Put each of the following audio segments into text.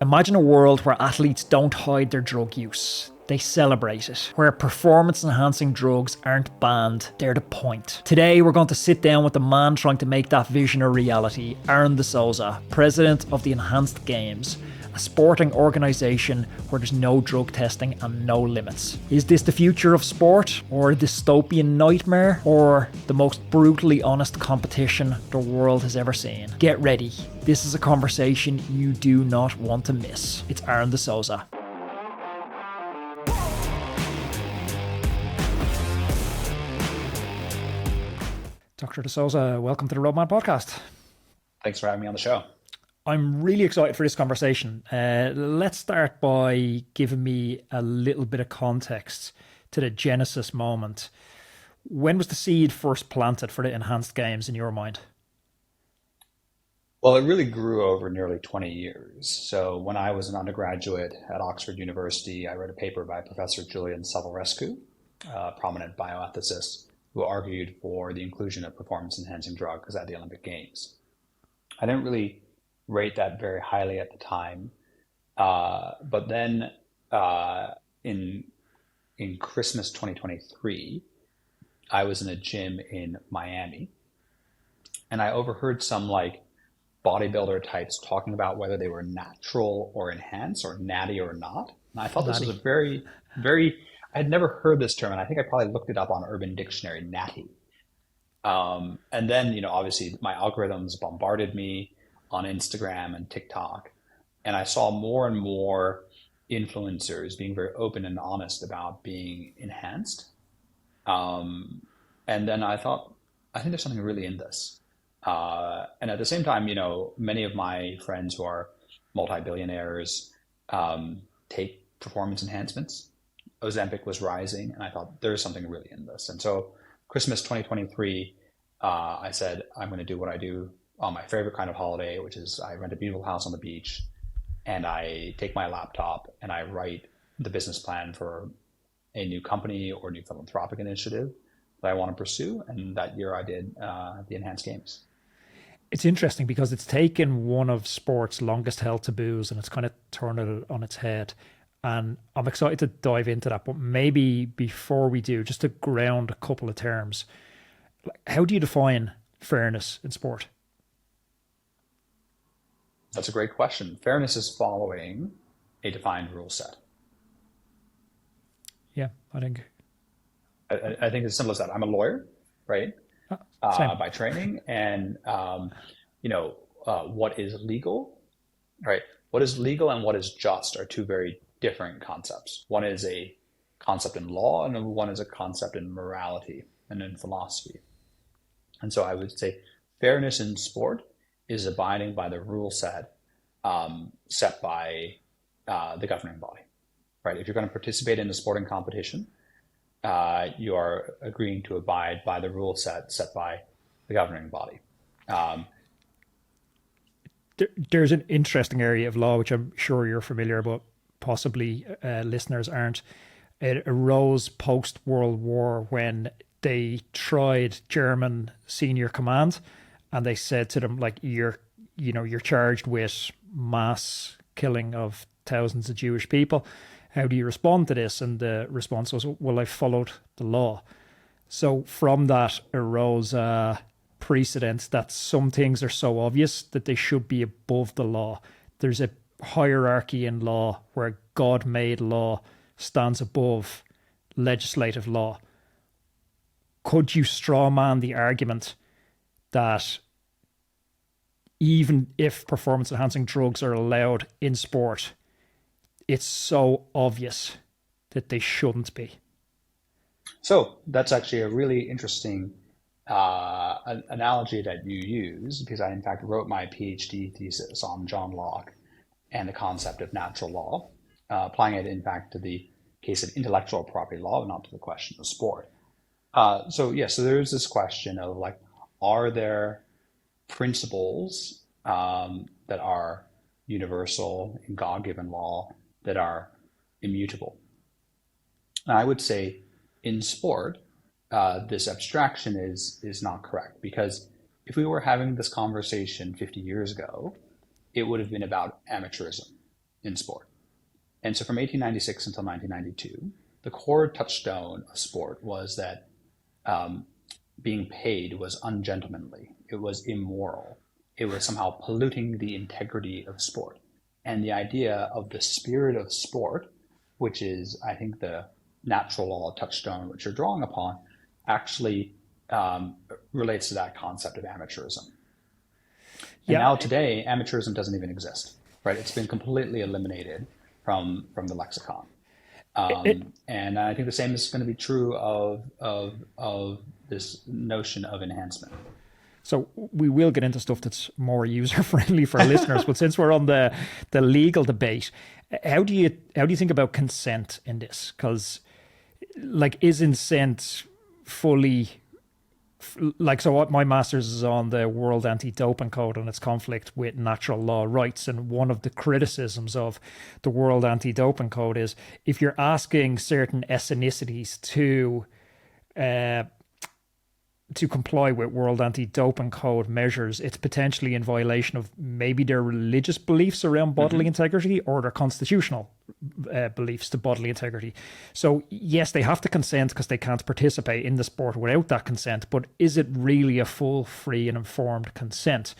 Imagine a world where athletes don't hide their drug use. They celebrate it, where performance enhancing drugs aren't banned, they're the point. Today we're going to sit down with the man trying to make that vision a reality, Aron D'Souza, president of the Enhanced Games, a sporting organisation where there's no drug testing and no limits. Is this the future of sport, or a dystopian nightmare, or the most brutally honest competition the world has ever seen? Get ready, this is a conversation you do not want to miss. It's Aron D'Souza. Dr. D'Souza, welcome to the Roadman podcast. Thanks for having me on the show. I'm really excited for this conversation. Let's start by giving me a little bit of context to the genesis moment. When was the seed first planted for the Enhanced Games in your mind? Well, it really grew over nearly 20 years. So when I was an undergraduate at Oxford University, I read a paper by Professor Julian Savulescu, a prominent bioethicist, who argued for the inclusion of performance-enhancing drugs at the Olympic Games. I didn't really rate that very highly at the time, but then in Christmas 2023, I was in a gym in Miami, and I overheard some bodybuilder types talking about whether they were natural or enhanced or natty or not. And I thought this was a very, very, I had never heard this term, and I think I probably looked it up on Urban Dictionary, natty. And then, obviously my algorithms bombarded me on Instagram and TikTok, and I saw more and more influencers being very open and honest about being enhanced. And then I thought, I think there's something really in this. And at the same time, many of my friends who are multi-billionaires take performance enhancements. Ozempic was rising, and I thought there's something really in this. And so Christmas 2023, I said, I'm going to do what I do on my favorite kind of holiday, which is I rent a beautiful house on the beach, and I take my laptop and I write the business plan for a new company or new philanthropic initiative that I want to pursue. And that year I did the Enhanced Games. It's interesting because it's taken one of sport's longest held taboos and it's kind of turned it on its head. And I'm excited to dive into that. But maybe before we do, just to ground a couple of terms, how do you define fairness in sport? That's a great question. Fairness is following a defined rule set. Yeah, I think it's as simple as that. I'm a lawyer, right? By training, and what is legal, right? What is legal and what is just are two very different concepts. One is a concept in law, and one is a concept in morality and in philosophy. And so I would say fairness in sport is abiding by the rule set set by the governing body, right? If you're going to participate in a sporting competition, you are agreeing to abide by the rule set by the governing body. There's an interesting area of law, which I'm sure you're familiar, but possibly listeners aren't. It arose post-World War when they tried German senior command, and they said to them, you're charged with mass killing of thousands of Jewish people. How do you respond to this? And the response was, well, I followed the law. So from that arose a precedent that some things are so obvious that they should be above the law. There's a hierarchy in law where God-made law stands above legislative law. Could you strawman the argument that even if performance-enhancing drugs are allowed in sport, it's so obvious that they shouldn't be? So that's actually a really interesting analogy that you use, because I in fact wrote my PhD thesis on John Locke and the concept of natural law, applying it in fact to the case of intellectual property law, not to the question of sport. So there's this question of are there principles that are universal in God-given law that are immutable? And I would say in sport, this abstraction is not correct, because if we were having this conversation 50 years ago, it would have been about amateurism. in sport. And so from 1896 until 1992, the core touchstone of sport was that being paid was ungentlemanly. It was immoral. It was somehow polluting the integrity of sport. And the idea of the spirit of sport, which is, I think, the natural law touchstone which you're drawing upon, actually relates to that concept of amateurism. And now today, amateurism doesn't even exist, right? It's been completely eliminated from the lexicon. And I think the same is going to be true of this notion of enhancement. So we will get into stuff that's more user friendly for listeners, but since we're on the legal debate, how do you think about consent in this? Because like, is consent fully like, so what, my master's is on the World Anti-Doping Code and its conflict with natural law rights. And one of the criticisms of the World Anti-Doping Code is if you're asking certain ethnicities to comply with World Anti-Doping Code measures, it's potentially in violation of maybe their religious beliefs around bodily integrity or their constitutional beliefs to bodily integrity. So yes, they have to consent because they can't participate in the sport without that consent, but is it really a full, free and informed consent?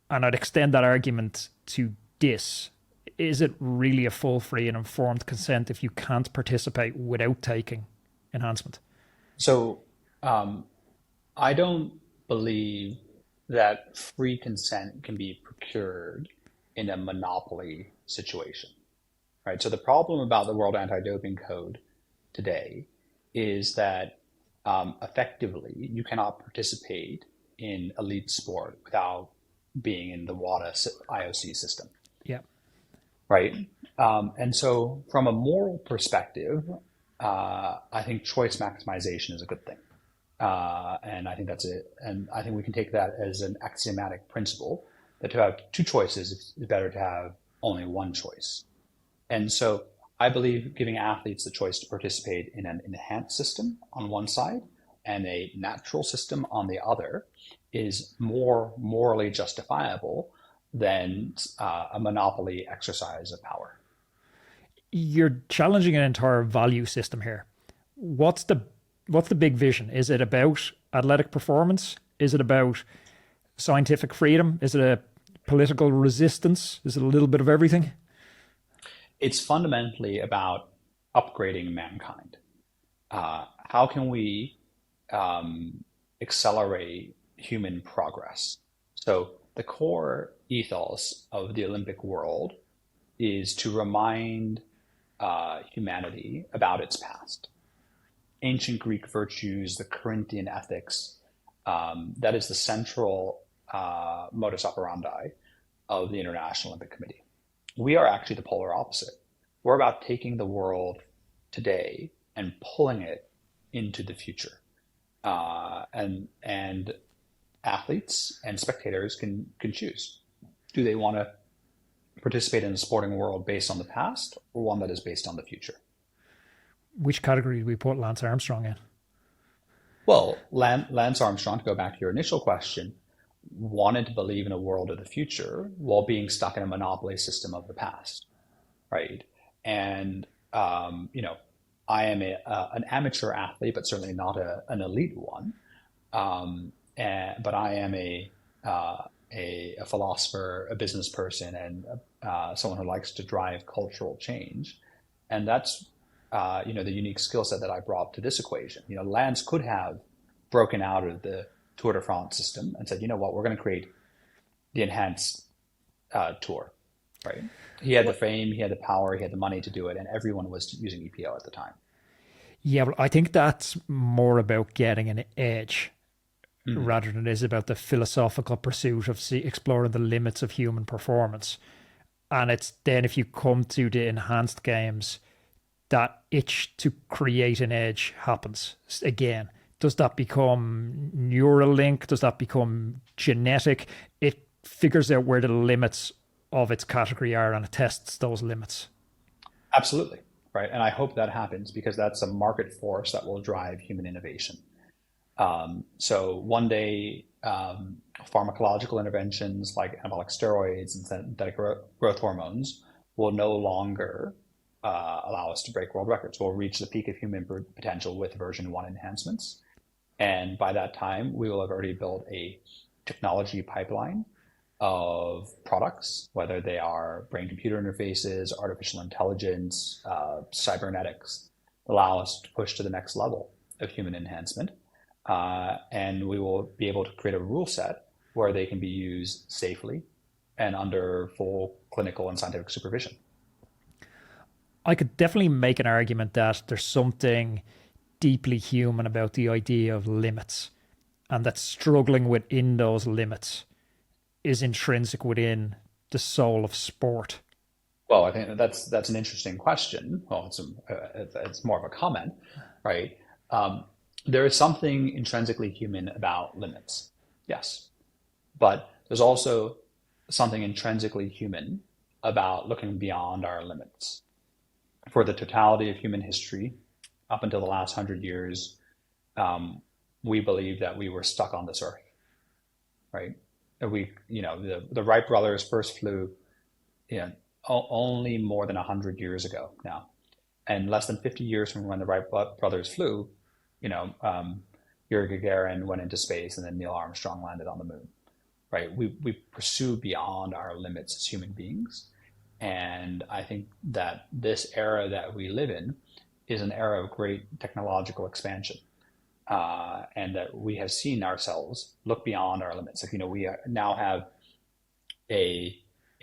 And I'd extend that argument to this. Is it really a full, free and informed consent if you can't participate without taking enhancement? So, I don't believe that free consent can be procured in a monopoly situation, right? So the problem about the World Anti-Doping Code today is that effectively you cannot participate in elite sport without being in the WADA IOC system. Yeah. Right. And so from a moral perspective, I think choice maximization is a good thing. And I think that's it. And I think we can take that as an axiomatic principle that to have two choices, it's better to have only one choice. And so I believe giving athletes the choice to participate in an enhanced system on one side and a natural system on the other is more morally justifiable than a monopoly exercise of power. You're challenging an entire value system here. What's the big vision? Is it about athletic performance? Is it about scientific freedom? Is it a political resistance? Is it a little bit of everything? It's fundamentally about upgrading mankind. How can we accelerate human progress? So the core ethos of the Olympic world is to remind humanity about its past. Ancient Greek virtues, the Corinthian ethics, that is the central modus operandi of the International Olympic Committee. We are actually the polar opposite. We're about taking the world today and pulling it into the future. And athletes and spectators can choose. Do they want to participate in the sporting world based on the past or one that is based on the future? Which category do we put Lance Armstrong in? Well, Lance Armstrong, to go back to your initial question, wanted to believe in a world of the future while being stuck in a monopoly system of the past, right? And, I am an amateur athlete, but certainly not an elite one. But I am a philosopher, a business person, and someone who likes to drive cultural change. And that's the unique skill set that I brought to this equation. Lance could have broken out of the Tour de France system and said, you know what, we're going to create the enhanced tour, right? He had the fame, he had the power, he had the money to do it, and everyone was using EPO at the time. Yeah, well, I think that's more about getting an edge rather than it is about the philosophical pursuit of exploring the limits of human performance. And it's then if you come to the enhanced games, that itch to create an edge happens again. Does that become Neuralink? Does that become genetic? It figures out where the limits of its category are and it tests those limits. Absolutely, right. And I hope that happens because that's a market force that will drive human innovation. So one day, pharmacological interventions like anabolic steroids and synthetic growth hormones will no longer allow us to break world records. We'll reach the peak of human potential with version 1 enhancements. And by that time, we will have already built a technology pipeline of products, whether they are brain-computer interfaces, artificial intelligence, cybernetics, allow us to push to the next level of human enhancement. And we will be able to create a rule set where they can be used safely and under full clinical and scientific supervision. I could definitely make an argument that there's something deeply human about the idea of limits, and that struggling within those limits is intrinsic within the soul of sport. Well, I think that's an interesting question. Well, it's more of a comment, right? There is something intrinsically human about limits, yes, but there's also something intrinsically human about looking beyond our limits. For the totality of human history, up until the last 100 years, we believe that we were stuck on this earth, right? The Wright brothers first flew, only more than 100 years ago now, and less than 50 years from when the Wright brothers flew, Yuri Gagarin went into space, and then Neil Armstrong landed on the moon, right? We pursue beyond our limits as human beings. And I think that this era that we live in is an era of great technological expansion, and that we have seen ourselves look beyond our limits. We now have a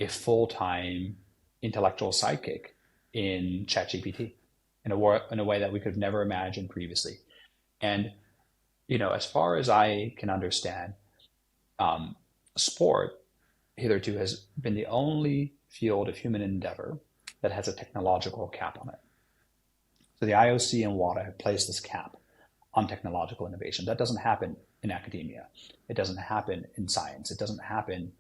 full-time intellectual sidekick in ChatGPT in a way that we could have never imagined previously. And as far as I can understand, sport hitherto has been the only field of human endeavor that has a technological cap on it. So the IOC and WADA have placed this cap on technological innovation. That doesn't happen in academia. It doesn't happen in science. It doesn't happen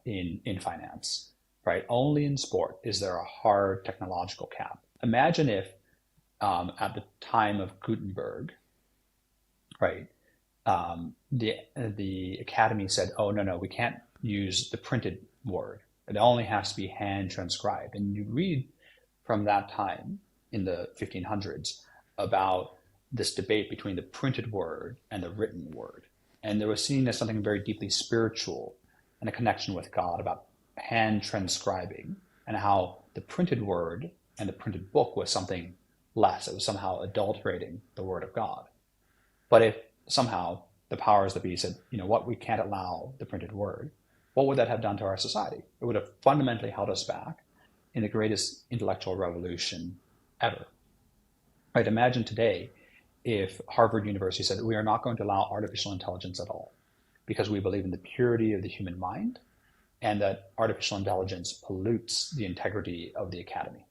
in finance, right? Only in sport is there a hard technological cap. Imagine if at the time of Gutenberg, right, the academy said, oh, no, we can't use the printed word. It only has to be hand transcribed. And you read from that time in the 1500s about this debate between the printed word and the written word. And there was seen as something very deeply spiritual and a connection with God about hand transcribing, and how the printed word and the printed book was something less. It was somehow adulterating the word of God. But if somehow the powers that be said, we can't allow the printed word, what would that have done to our society? It would have fundamentally held us back in the greatest intellectual revolution ever. Right? Imagine today if Harvard University said, we are not going to allow artificial intelligence at all because we believe in the purity of the human mind and that artificial intelligence pollutes the integrity of the academy.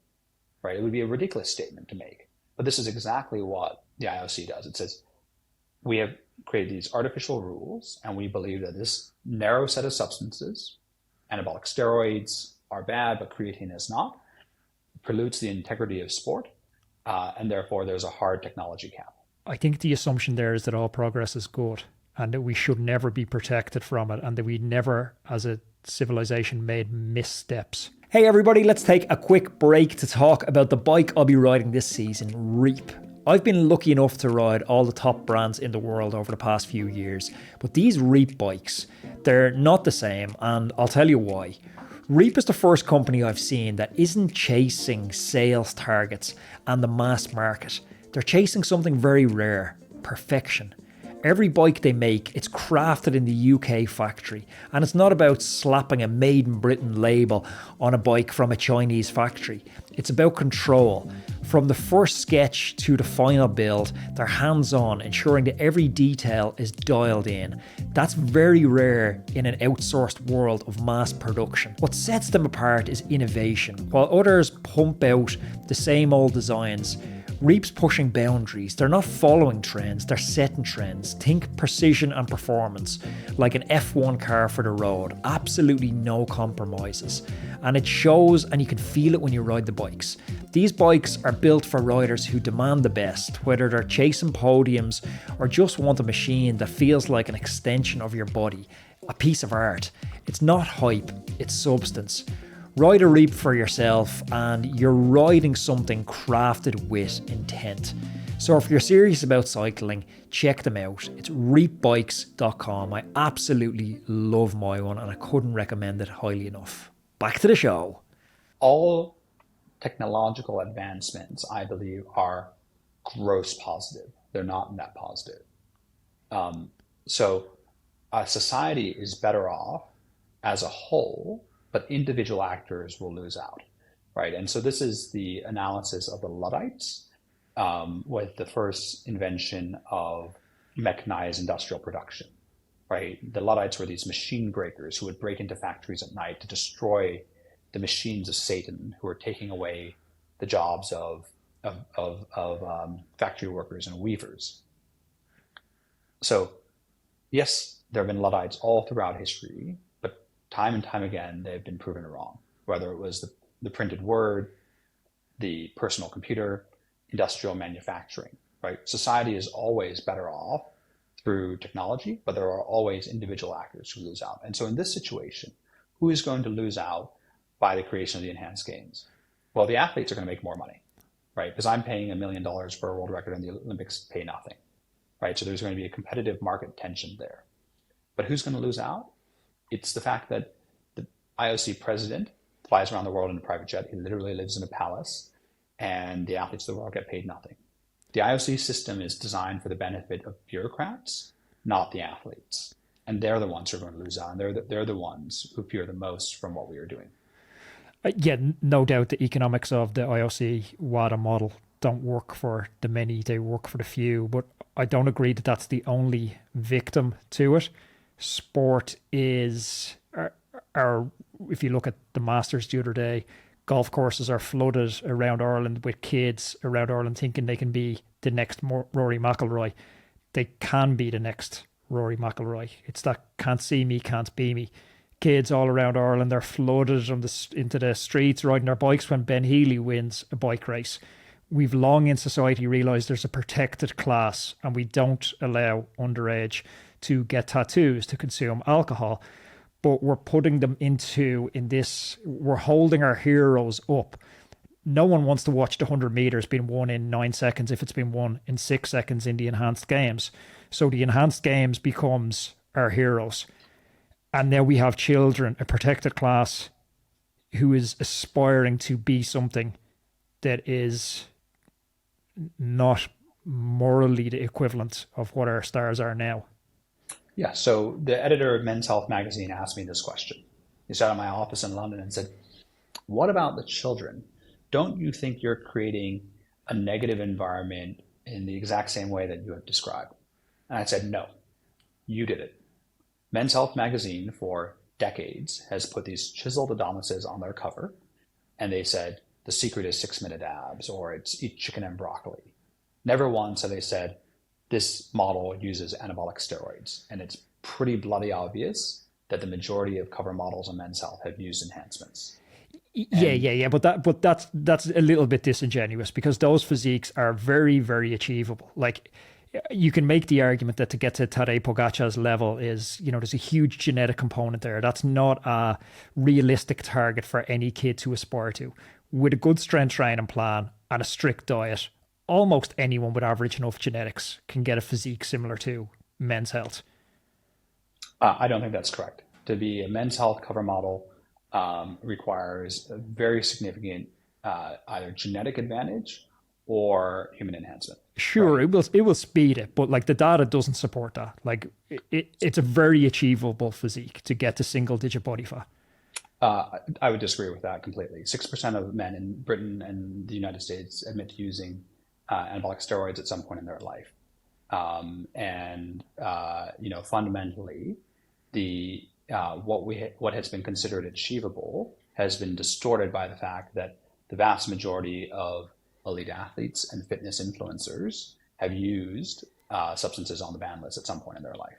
Right? It would be a ridiculous statement to make. But this is exactly what the IOC does. It says, we have created these artificial rules, and we believe that this narrow set of substances, anabolic steroids are bad, but creatine is not, pollutes the integrity of sport, and therefore there's a hard technology cap. I think the assumption there is that all progress is good and that we should never be protected from it, and that we never, as a civilization, made missteps. Hey everybody, let's take a quick break to talk about the bike I'll be riding this season, Reap. I've been lucky enough to ride all the top brands in the world over the past few years, but these Reap bikes, they're not the same, and I'll tell you why. Reap is the first company I've seen that isn't chasing sales targets and the mass market. They're chasing something very rare, perfection. Every bike they make, it's crafted in the UK factory, and it's not about slapping a Made in Britain label on a bike from a Chinese factory. It's about control. From the first sketch to the final build, they're hands-on, ensuring that every detail is dialed in. That's very rare in an outsourced world of mass production. What sets them apart is innovation. While others pump out the same old designs, Reap's pushing boundaries. They're not following trends, they're setting trends. Think precision and performance, like an F1 car for the road. Absolutely no compromises. And it shows, and you can feel it when you ride the bikes. These bikes are built for riders who demand the best, whether they're chasing podiums or just want a machine that feels like an extension of your body, a piece of art. It's not hype, it's substance. Ride a Reap for yourself, and you're riding something crafted with intent. So if you're serious about cycling, check them out. It's reapbikes.com. I absolutely love my one, and I couldn't recommend it highly enough. Back to the show. All technological advancements, I believe, are gross positive. They're not net positive. So society is better off as a whole, but individual actors will lose out, right? And so this is the analysis of the Luddites with the first invention of mechanized industrial production, right? The Luddites were these machine breakers who would break into factories at night to destroy the machines of Satan, who were taking away the jobs of factory workers and weavers. So yes, there have been Luddites all throughout history, but time and time again, they've been proven wrong, whether it was the printed word, the personal computer, industrial manufacturing, right? Society is always better off through technology, but there are always individual actors who lose out. And so in this situation, who is going to lose out by the creation of the enhanced games? Well, the athletes are going to make more money, right? Because I'm paying $1 million for a world record and the Olympics pay nothing, right? So there's going to be a competitive market tension there. But who's going to lose out? It's the fact that the IOC president flies around the world in a private jet. He literally lives in a palace, and the athletes of the world get paid nothing. The IOC system is designed for the benefit of bureaucrats, not the athletes. And they're the ones who are going to lose out, and they're the ones who fear the most from what we are doing. Yeah, no doubt the economics of the IOC WADA model don't work for the many, they work for the few, but I don't agree that that's the only victim to it. Sport is, if you look at the Masters the other day, golf courses are flooded around Ireland with kids around Ireland thinking they can be the next Rory McIlroy. They can be the next Rory McIlroy. It's that can't see me, can't be me. Kids all around Ireland are flooded into the streets riding their bikes when Ben Healy wins a bike race. We've long in society realised there's a protected class, and we don't allow underage to get tattoos, to consume alcohol. But we're putting them we're holding our heroes up. No one wants to watch the 100 metres being won in 9 seconds if it's been won in 6 seconds in the enhanced games. So the enhanced games becomes our heroes. And now we have children, a protected class, who is aspiring to be something that is not morally the equivalent of what our stars are now. Yeah, so the editor of Men's Health magazine asked me this question. He sat in my office in London and said, what about the children? Don't you think you're creating a negative environment in the exact same way that you have described? And I said, no, you did it. Men's Health magazine for decades has put these chiseled Adonises on their cover, and they said, the secret is 6-minute abs, or it's eat chicken and broccoli. Never once have they said, this model uses anabolic steroids. And it's pretty bloody obvious that the majority of cover models in Men's Health have used enhancements. Yeah. But that's a little bit disingenuous, because those physiques are very, very achievable. Like, you can make the argument that to get to Tadej Pogacar's level is, there's a huge genetic component there. That's not a realistic target for any kid to aspire to. With a good strength training plan and a strict diet, almost anyone with average enough genetics can get a physique similar to Men's Health. I don't think that's correct. To be a Men's Health cover model requires a very significant either genetic advantage or human enhancement. Sure, right? It will speed it, but like the data doesn't support that. Like it's a very achievable physique to get to single digit body fat. I would disagree with that completely. 6% of men in Britain and the United States admit to using anabolic steroids at some point in their life. Fundamentally, what has been considered achievable has been distorted by the fact that the vast majority of elite athletes and fitness influencers have used substances on the ban list at some point in their life.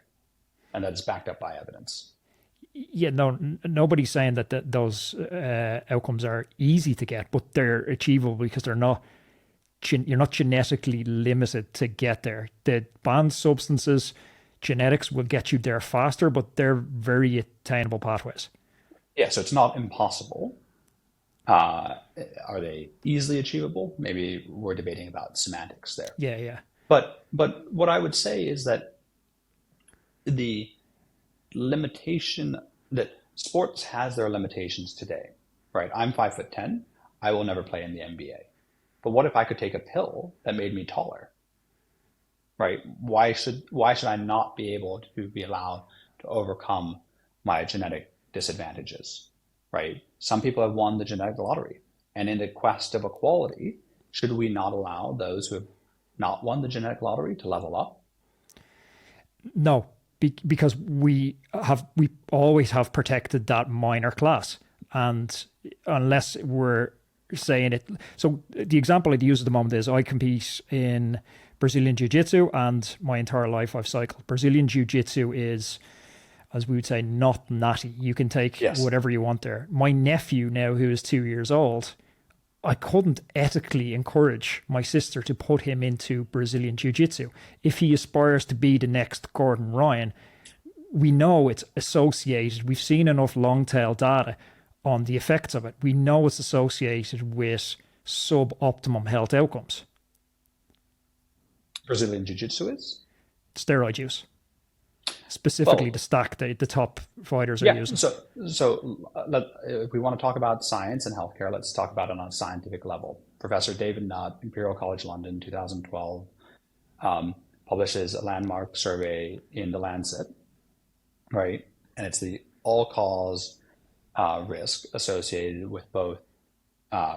And that is backed up by evidence. Yeah, no, nobody's saying that those outcomes are easy to get, but they're achievable because you're not genetically limited to get there. The banned substances, genetics will get you there faster, but they're very attainable pathways. Yeah, so it's not impossible, Uh, are they easily achievable? Maybe we're debating about semantics there. Yeah, yeah. But what I would say is that the limitation that sports has their limitations today, right? I'm 5'10". I will never play in the NBA. But what if I could take a pill that made me taller, right? Why should I not be able to be allowed to overcome my genetic disadvantages, right? Some people have won the genetic lottery, and in the quest of equality, should we not allow those who have not won the genetic lottery to level up? No, because we always have protected that minor class, and unless we're saying it. So the example I'd use at the moment is I compete in Brazilian Jiu-Jitsu, and my entire life I've cycled. Brazilian Jiu-Jitsu is, as we would say, not natty. You can take whatever you want there. My nephew now, who is 2 years old, I couldn't ethically encourage my sister to put him into Brazilian Jiu-Jitsu. If he aspires to be the next Gordon Ryan, we know it's associated. We've seen enough long tail data on the effects of it. We know it's associated with suboptimum health outcomes. Brazilian Jiu-Jitsu is? Steroid use. Specifically the stack the top fighters are using. If we want to talk about science and healthcare, let's talk about it on a scientific level. Professor David Nutt, Imperial College London, 2012, publishes a landmark survey in The Lancet, right? And it's the all-cause risk associated with both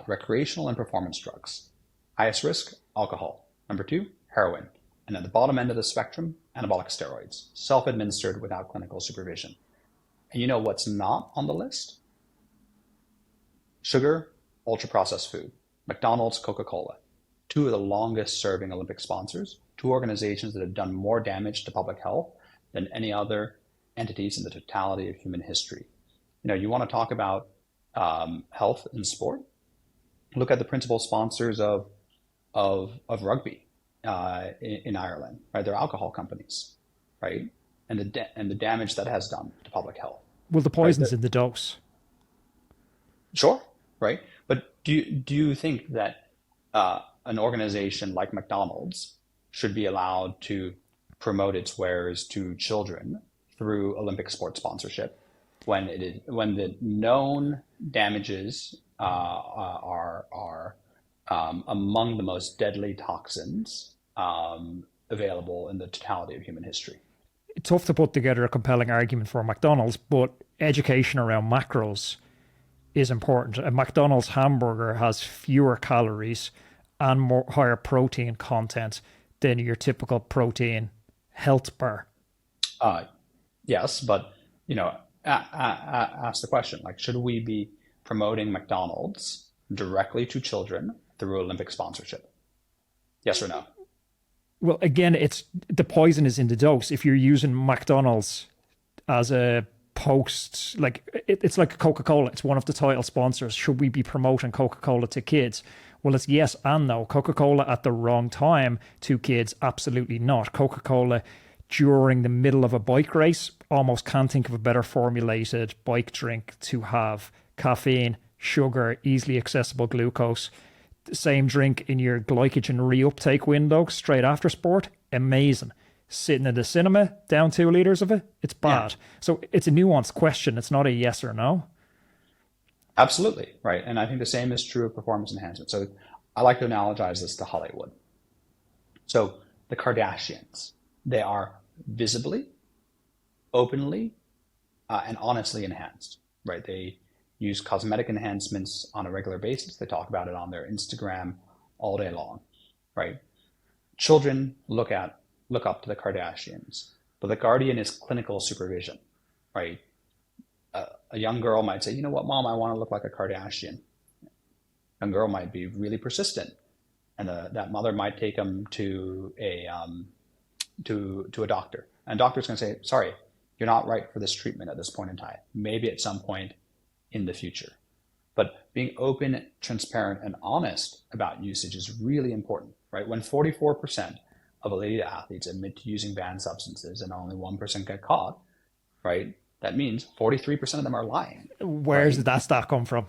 recreational and performance drugs. Highest risk, alcohol. Number 2, heroin. And at the bottom end of the spectrum, anabolic steroids, self-administered without clinical supervision. And you know what's not on the list? Sugar, ultra-processed food, McDonald's, Coca-Cola, 2 of the longest serving Olympic sponsors, 2 organizations that have done more damage to public health than any other entities in the totality of human history. You know, you want to talk about health in sport? Look at the principal sponsors of rugby. In Ireland, right? They're alcohol companies, right? And the damage that has done to public health. Well, the poison's in the dose. Sure, right? But do you think that an organization like McDonald's should be allowed to promote its wares to children through Olympic sport sponsorship when the known damages are among the most deadly toxins available in the totality of human history? It's tough to put together a compelling argument for McDonald's, but education around macros is important. A McDonald's hamburger has fewer calories and higher protein content than your typical protein health bar. Yes, but ask the question, like, should we be promoting McDonald's directly to children through Olympic sponsorship? Yes or no? Well, again, it's the poison is in the dose. If you're using McDonald's as a post, like it's like Coca-Cola, it's one of the title sponsors. Should we be promoting Coca-Cola to kids? Well, it's yes and no. Coca-Cola at the wrong time to kids, absolutely not. Coca-Cola during the middle of a bike race, almost can't think of a better formulated bike drink to have caffeine, sugar, easily accessible glucose. Same drink in your glycogen reuptake window straight after sport, amazing. Sitting in the cinema, down 2 liters of it, it's bad. Yeah. So it's a nuanced question. It's not a yes or no. Absolutely, right. And I think the same is true of performance enhancement. So I like to analogize this to Hollywood. So the Kardashians, they are visibly, openly, and honestly enhanced, right? They use cosmetic enhancements on a regular basis. They talk about it on their Instagram all day long, right? Children look up to the Kardashians, but the guardian is clinical supervision, right? A young girl might say, you know what, Mom, I want to look like a Kardashian. A young girl might be really persistent, and that mother might take them to a doctor, and the doctor's going to say, sorry, you're not right for this treatment at this point in time. Maybe at some point in the future. But being open, transparent, and honest about usage is really important, right? When 44% of elite athletes admit to using banned substances and only 1% get caught, right? That means 43% of them are lying. Where did that stat come from?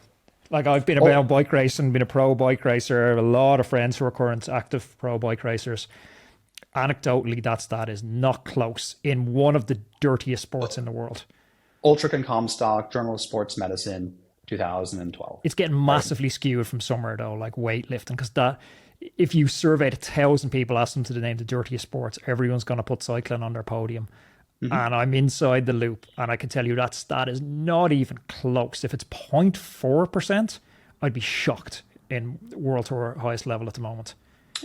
Like I've been Oh, about bike racing, been a pro bike racer. I have a lot of friends who are current active pro bike racers. Anecdotally, that stat is not close in one of the dirtiest sports in the world. Ultra and Comstock, Journal of Sports Medicine, 2012, It's getting right? massively skewed from somewhere though, like weightlifting, because that if you surveyed 1,000 people, ask them to name the dirtiest sports, everyone's going to put cycling on their podium. Hmm. And I'm inside the loop, and I can tell you that stat is not even close. If it's 0.4%, I'd be shocked in World Tour highest level at the moment.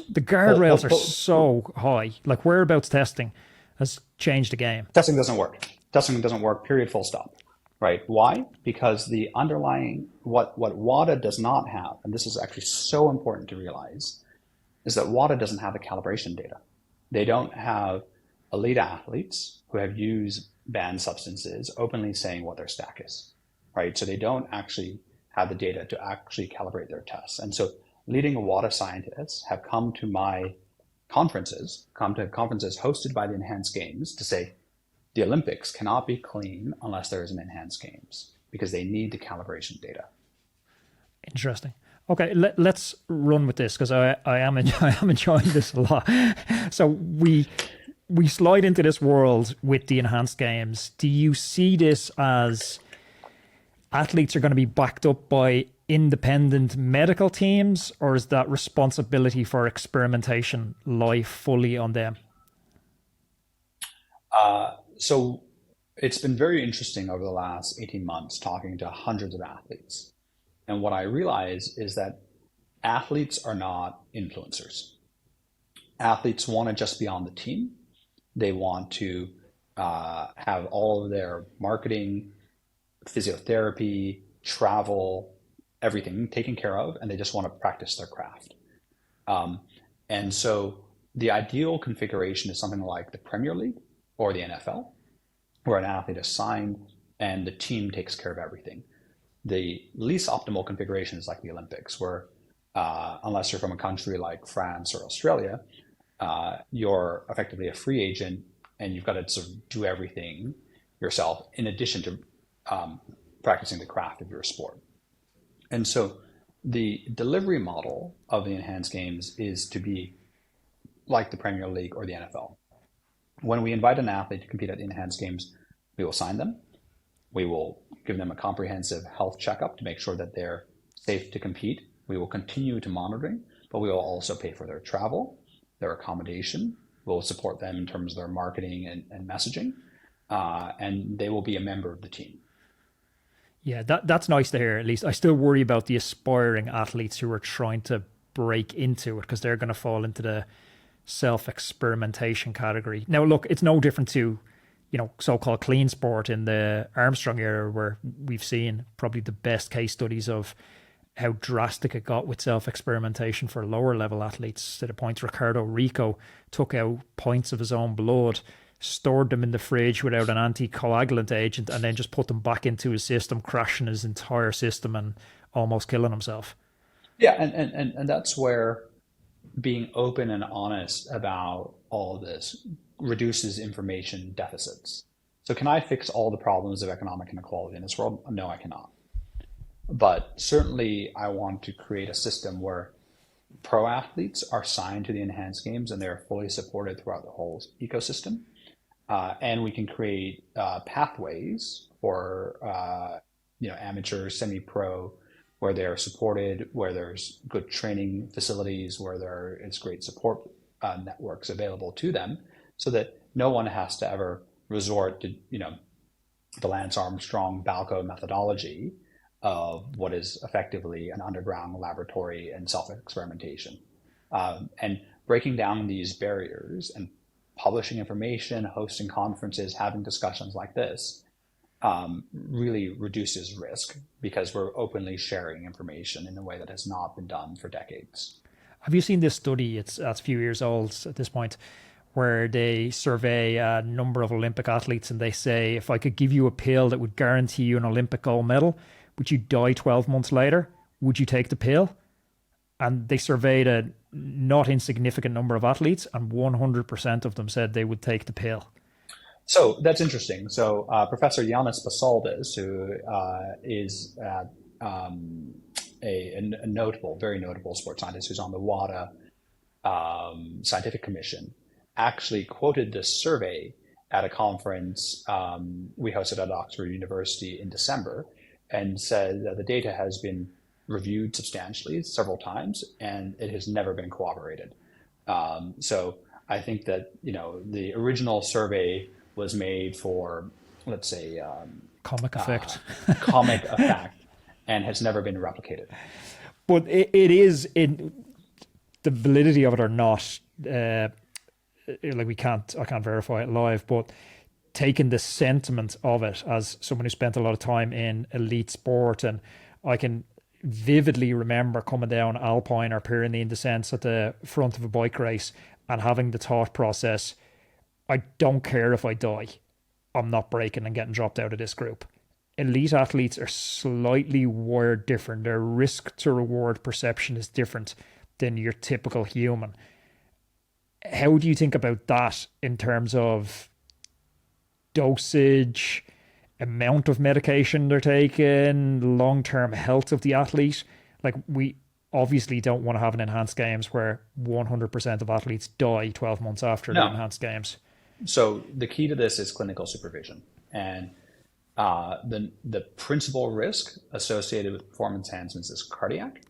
The Well, guardrails well, are well, so high. Like whereabouts testing has changed the game. testing doesn't work. Testing doesn't work, period, full stop. Right? Why? Because the underlying, what WADA does not have, and this is actually so important to realize, is that WADA doesn't have the calibration data. They don't have elite athletes who have used banned substances openly saying what their stack is, right? So they don't actually have the data to actually calibrate their tests. And so leading WADA scientists have come to my conferences, come to conferences hosted by the Enhanced Games to say the Olympics cannot be clean unless there is an Enhanced Games because they need the calibration data. Interesting. Okay, let's run with this because I am I am enjoying this a lot. So we slide into this world with the enhanced games. Do you see this as athletes are going to be backed up by independent medical teams, or is that responsibility for experimentation lie fully on them? So it's been very interesting over the last 18 months talking to hundreds of athletes. And what I realize is that athletes are not influencers. Athletes want to just be on the team. They want to have all of their marketing, physiotherapy, travel, everything taken care of, and they just want to practice their craft. Um, and so the ideal configuration is something like the Premier League or the NFL, where an athlete is signed and the team takes care of everything. The least optimal configuration is like the Olympics, where unless you're from a country like France or Australia, you're effectively a free agent and you've got to sort of do everything yourself in addition to practicing the craft of your sport. And so the delivery model of the enhanced games is to be like the Premier League or the NFL. When we invite an athlete to compete at the enhanced games, we will sign them. We will give them a comprehensive health checkup to make sure that they're safe to compete. We will continue to monitoring, but we will also pay for their travel, their accommodation. We'll support them in terms of their marketing and messaging, and they will be a member of the team. Yeah, that's nice to hear. At least I still worry about the aspiring athletes who are trying to break into it because they're going to fall into the self-experimentation category. Now, look, it's no different to, so-called clean sport in the Armstrong era, where we've seen probably the best case studies of how drastic it got with self-experimentation for lower level athletes, to the point Ricardo Rico took out pints of his own blood, stored them in the fridge without an anticoagulant agent, and then just put them back into his system, crashing his entire system and almost killing himself. Yeah, and that's where being open and honest about all of this reduces information deficits. So can I fix all the problems of economic inequality in this world? No, I cannot. But certainly I want to create a system where pro athletes are signed to the enhanced games and they're fully supported throughout the whole ecosystem. And we can create pathways for amateur, semi-pro, where they're supported, where there's good training facilities, where there is great support networks available to them, so that no one has to ever resort to the Lance Armstrong Balco methodology of what is effectively an underground laboratory and self-experimentation. And breaking down these barriers and publishing information, hosting conferences, having discussions like this really reduces risk because we're openly sharing information in a way that has not been done for decades. Have you seen this study? It's a few years old at this point, where they survey a number of Olympic athletes and they say, if I could give you a pill that would guarantee you an Olympic gold medal, but you die 12 months later, would you take the pill? And they surveyed a not insignificant number of athletes, and 100% of them said they would take the pill. So that's interesting. So Professor Yannis Basaldas, who is at a notable, very notable sports scientist who's on the WADA Scientific Commission, actually quoted this survey at a conference we hosted at Oxford University in December, and said that the data has been reviewed substantially several times, and it has never been corroborated. So I think that, the original survey was made for, let's say, comic effect, and has never been replicated. But it is in the validity of it or not. I can't verify it live, but taking the sentiment of it as someone who spent a lot of time in elite sport, and I can vividly remember coming down Alpine or Pyrenean descents at the front of a bike race and having the thought process, I don't care if I die, I'm not breaking and getting dropped out of this group. Elite athletes are slightly wired different. Their risk to reward perception is different than your typical human. How do you think about that in terms of dosage, amount of medication they're taking, long-term health of the athlete? Like, we obviously don't want to have an enhanced games where 100% of athletes die 12 months after the enhanced games. So the key to this is clinical supervision. And the principal risk associated with performance enhancements is cardiac.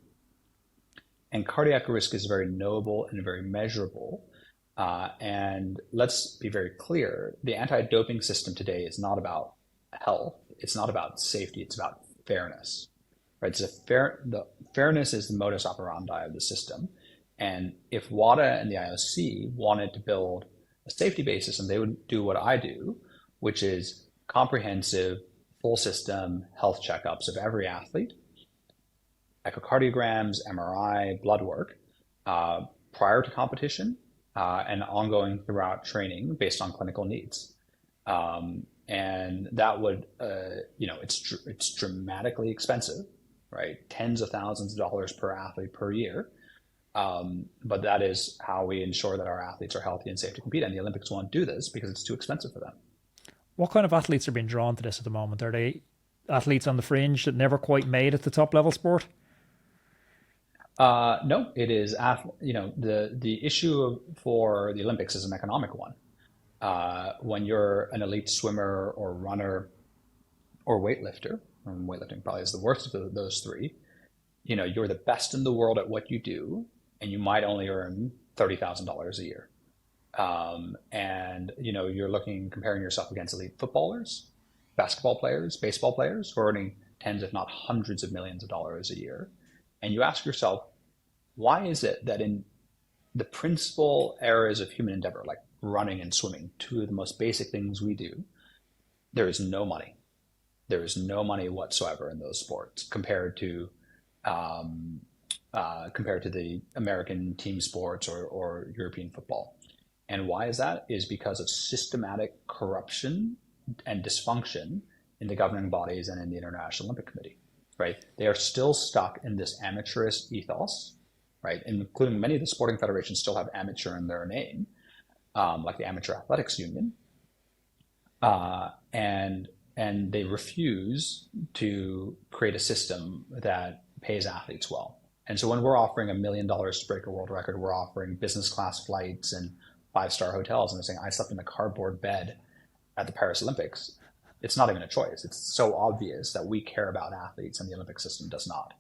And cardiac risk is very knowable and very measurable. And let's be very clear, the anti-doping system today is not about health. It's not about safety. It's about fairness, right? The fairness is the modus operandi of the system. And if WADA and the IOC wanted to build a safety-based system, they would do what I do, which is comprehensive, full system health checkups of every athlete, echocardiograms, MRI, blood work, prior to competition, and ongoing throughout training based on clinical needs. And that would, it's dramatically expensive, right? Tens of thousands of dollars per athlete per year. But that is how we ensure that our athletes are healthy and safe to compete. And the Olympics won't do this because it's too expensive for them. What kind of athletes are being drawn to this at the moment? Are they athletes on the fringe that never quite made it to top level sport? No, it is, the issue for the Olympics is an economic one. When you're an elite swimmer or runner or weightlifter, and weightlifting probably is the worst of those three, you're the best in the world at what you do, and you might only earn $30,000 a year. And you're comparing yourself against elite footballers, basketball players, baseball players who are earning tens, if not hundreds of millions of dollars a year. And you ask yourself, why is it that in the principal areas of human endeavor, like running and swimming, two of the most basic things we do, there is no money. There is no money whatsoever in those sports compared to the American team sports or European football. And why is that? Is because of systematic corruption and dysfunction in the governing bodies and in the International Olympic Committee, right? They are still stuck in this amateurist ethos, right? Including many of the sporting federations still have amateur in their name, like the Amateur Athletics Union. And they refuse to create a system that pays athletes well. And so when we're offering $1 million to break a world record, we're offering business class flights and 5-star hotels, and they're saying, I slept in a cardboard bed at the Paris Olympics. It's not even a choice. It's so obvious that we care about athletes and the Olympic system does not.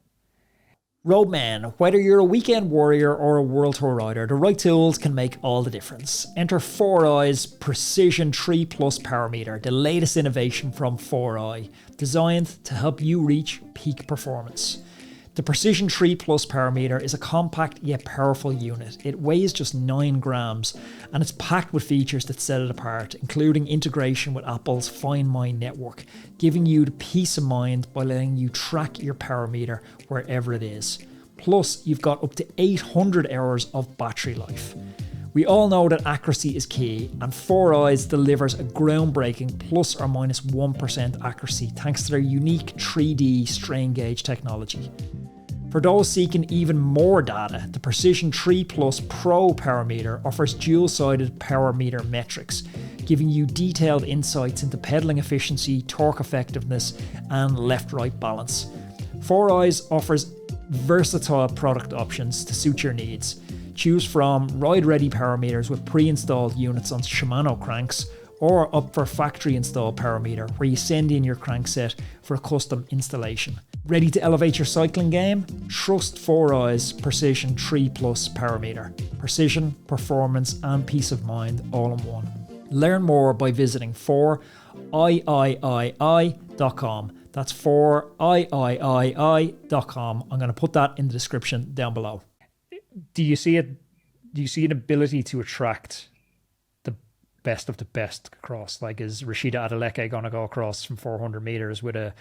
Roadman, whether you're a weekend warrior or a world tour rider, the right tools can make all the difference. Enter 4i's Precision 3 Plus Powermeter, the latest innovation from 4i, designed to help you reach peak performance. The Precision 3 Plus Powermeter is a compact yet powerful unit. It weighs just 9 grams and it's packed with features that set it apart, including integration with Apple's Find My network, giving you the peace of mind by letting you track your power meter wherever it is. Plus, you've got up to 800 hours of battery life. We all know that accuracy is key, and 4i's delivers a groundbreaking plus or minus 1% accuracy thanks to their unique 3D strain gauge technology. For those seeking even more data, the Precision 3 Plus Pro Power Meter offers dual-sided power meter metrics, giving you detailed insights into pedaling efficiency, torque effectiveness, and left-right balance. Four Eyes offers versatile product options to suit your needs. Choose from ride-ready power meters with pre-installed units on Shimano cranks, or up for factory-installed power meter, where you send in your crankset for a custom installation. Ready to elevate your cycling game? Trust Four Eyes Precision 3 Plus power meter. Precision, performance, and peace of mind all in one. Learn more by visiting 4iiii.com. That's 4iiii.com. I'm going to put that in the description down below. Do you see an ability to attract the best of the best across? Like, is Rashida Adeleke going to go across from 400 meters with a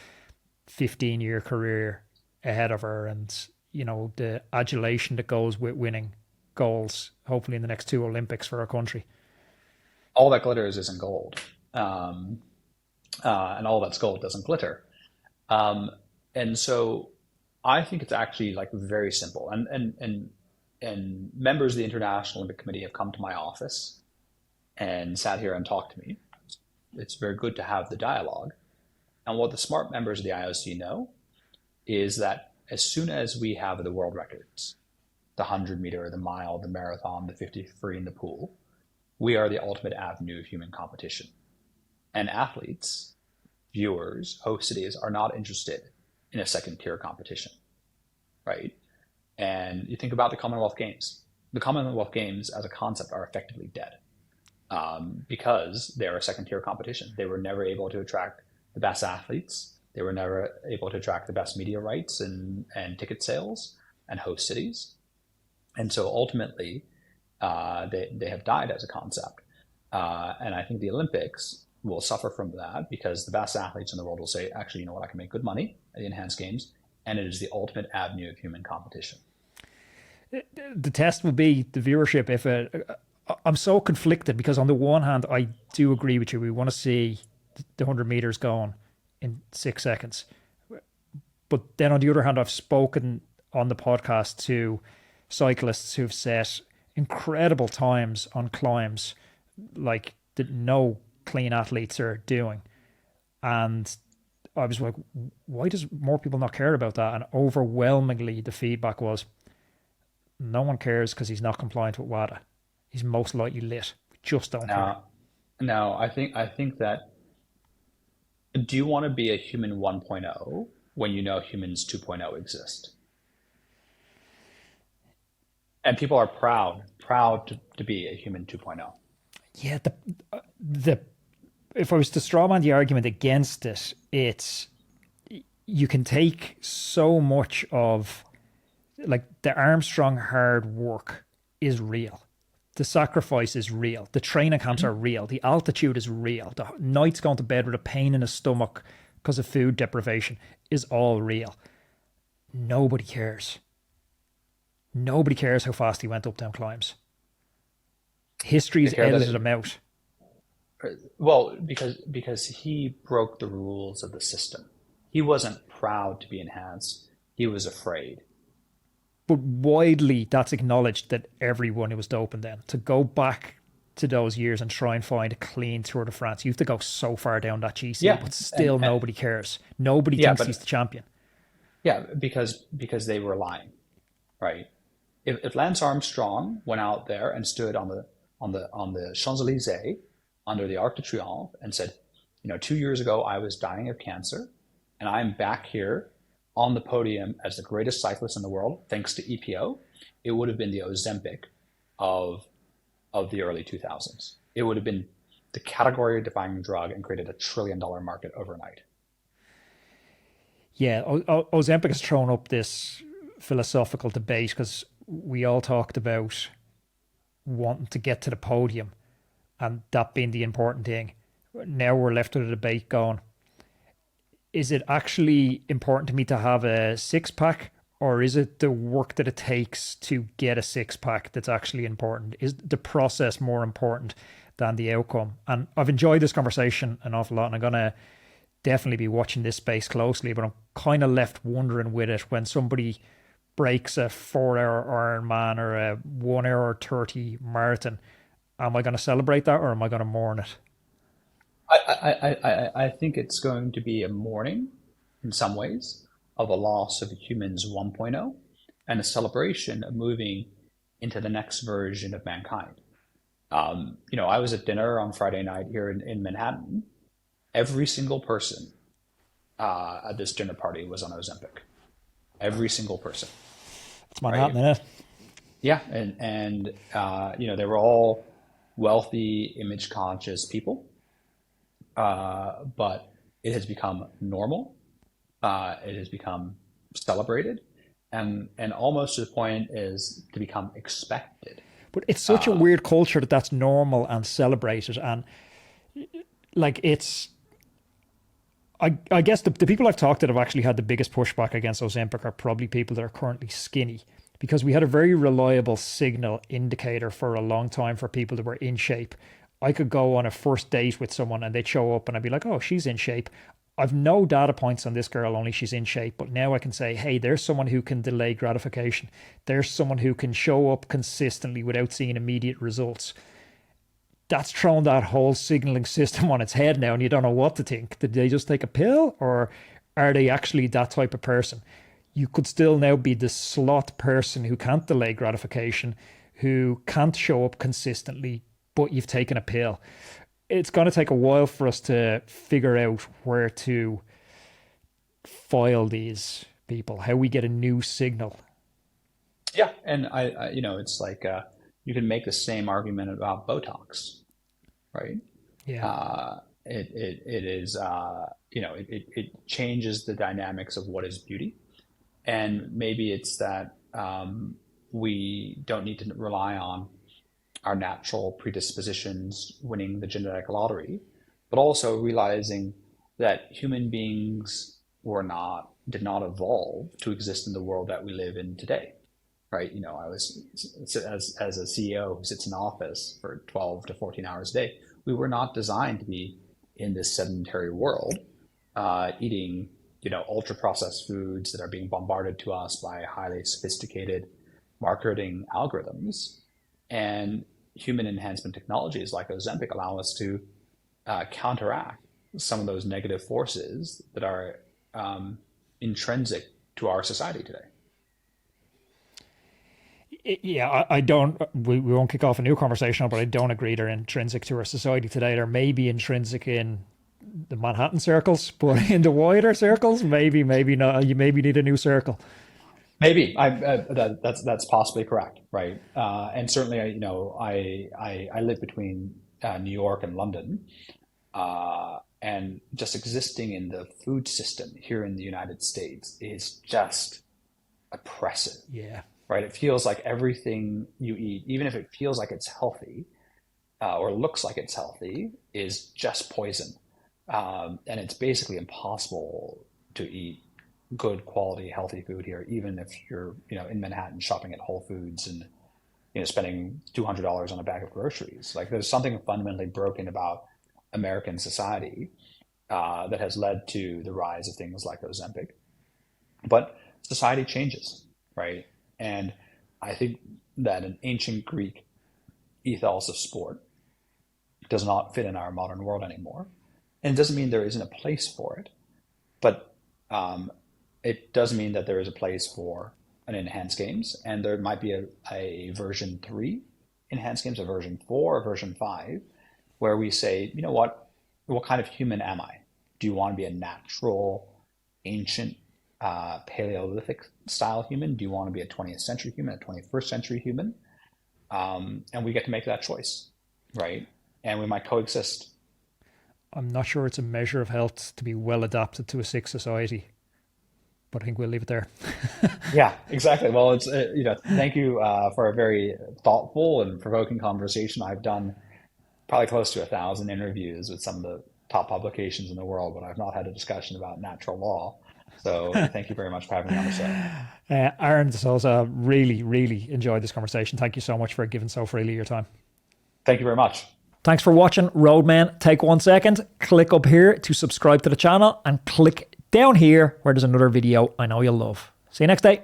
15-year career ahead of her, and the adulation that goes with winning goals, hopefully in the next 2 Olympics for our country? All that glitters isn't gold, and all that's gold doesn't glitter. And so I think it's actually like very simple. And members of the International Olympic Committee have come to my office and sat here and talked to me. It's very good to have the dialogue. And what the smart members of the IOC know is that as soon as we have the world records, the 100-meter, the mile, the marathon, the 50 free, and the pool, we are the ultimate avenue of human competition. And athletes, viewers, host cities are not interested in a second-tier competition, right? And you think about the Commonwealth Games. The Commonwealth Games as a concept are effectively dead because they're a second-tier competition. They were never able to attract the best athletes. They were never able to attract the best media rights and ticket sales and host cities. And so ultimately, they have died as a concept. And I think the Olympics will suffer from that because the best athletes in the world will say, actually, you know what, I can make good money at the Enhanced Games, and it is the ultimate avenue of human competition. The test will be the viewership. I'm so conflicted because on the one hand, I do agree with you. We want to see the 100 meters going in 6 seconds. But then on the other hand, I've spoken on the podcast to cyclists who've set incredible times on climbs like that no clean athletes are doing. And I was like, why does more people not care about that? And overwhelmingly, the feedback was, no one cares because he's not compliant with WADA. He's most likely lit. We just don't care. No, I think that, do you want to be a human 1.0 when you know humans 2.0 exist? And people are proud to be a human 2.0. Yeah, if I was to strawman the argument against it, it's you can take so much of, like, the Armstrong hard work is real. The sacrifice is real. The training camps are real. The altitude is real. The nights going to bed with a pain in the stomach because of food deprivation is all real. Nobody cares. Nobody cares how fast he went up them climbs. History's edited him out. Well, because he broke the rules of the system. He wasn't proud to be enhanced. He was afraid. But widely, that's acknowledged that everyone who was doping then, to go back to those years and try and find a clean Tour de France, you have to go so far down that GC, but still nobody cares. Nobody thinks he's the champion. Yeah, because they were lying, right? If Lance Armstrong went out there and stood on the Champs-Élysées under the Arc de Triomphe and said, 2 years ago I was dying of cancer, and I'm back here on the podium as the greatest cyclist in the world, thanks to EPO, it would have been the Ozempic of the early 2000s. It would have been the category-defining drug and created $1 trillion market overnight. Yeah, Ozempic has thrown up this philosophical debate because we all talked about wanting to get to the podium and that being the important thing. Now we're left with a debate going, is it actually important to me to have a six-pack, or is it the work that it takes to get a six-pack that's actually important? Is the process more important than the outcome? And I've enjoyed this conversation an awful lot, and I'm going to definitely be watching this space closely, but I'm kind of left wondering with it when somebody breaks a 4-hour Ironman or a 1 hour 30 marathon. Am I going to celebrate that, or am I going to mourn it? I think it's going to be a mourning in some ways, of a loss of humans 1.0 and a celebration of moving into the next version of mankind. I was at dinner on Friday night here in Manhattan. Every single person at this dinner party was on Ozempic. Every single person. It's Manhattan, isn't it? Yeah, and they were all wealthy, image-conscious people, but it has become normal. It has become celebrated, and almost to the point is to become expected. But it's such a weird culture that's normal and celebrated, and like I guess the people I've talked to that have actually had the biggest pushback against Ozempic are probably people that are currently skinny, because we had a very reliable signal indicator for a long time for people that were in shape. I could go on a first date with someone and they'd show up and I'd be like, oh, she's in shape. I've no data points on this girl, only she's in shape. But now I can say, hey, there's someone who can delay gratification. There's someone who can show up consistently without seeing immediate results. That's thrown that whole signaling system on its head now, and you don't know what to think. Did they just take a pill, or are they actually that type of person? You could still now be the slot person who can't delay gratification, who can't show up consistently, but you've taken a pill. It's going to take a while for us to figure out where to foil these people, how we get a new signal. Yeah, and I it's like you can make the same argument about Botox, right? Yeah. It is it changes the dynamics of what is beauty, and maybe it's that we don't need to rely on our natural predispositions winning the genetic lottery, but also realizing that human beings did not evolve to exist in the world that we live in today. Right. I was, as a CEO who sits in office for 12 to 14 hours a day, we were not designed to be in this sedentary world, eating, ultra processed foods that are being bombarded to us by highly sophisticated marketing algorithms. And human enhancement technologies like Ozempic allow us to counteract some of those negative forces that are intrinsic to our society today. Yeah, I don't, we won't kick off a new conversation, but I don't agree they're intrinsic to our society today. They're maybe intrinsic in the Manhattan circles, but in the wider circles, maybe not. You maybe need a new circle. Maybe that's possibly correct, right? And certainly, I live between New York and London, and just existing in the food system here in the United States is just oppressive. Yeah. Right? It feels like everything you eat, even if it feels like it's healthy or looks like it's healthy, is just poison. And it's basically impossible to eat good quality, healthy food here, even if you're, in Manhattan shopping at Whole Foods and, spending $200 on a bag of groceries. Like, there's something fundamentally broken about American society that has led to the rise of things like Ozempic. But society changes, right? And I think that an ancient Greek ethos of sport does not fit in our modern world anymore. And it doesn't mean there isn't a place for it, but it does mean that there is a place for an enhanced games, and there might be a version 3 enhanced games, a version 4, a version 5, where we say, what kind of human am I? Do you want to be a natural, ancient, Paleolithic style human? Do you want to be a 20th century human, a 21st century human? And we get to make that choice, right? And we might coexist. I'm not sure it's a measure of health to be well adapted to a sick society, but I think we'll leave it there. Yeah, exactly. Well, it's thank you for a very thoughtful and provoking conversation. I've done probably close to 1,000 interviews with some of the top publications in the world, but I've not had a discussion about natural law. So thank you very much for having me on the show. Aron D'Souza, really, really enjoyed this conversation. Thank you so much for giving so freely your time. Thank you very much. Thanks for watching, Roadman. Take 1 second, click up here to subscribe to the channel, and click down here where there's another video I know you'll love. See you next day.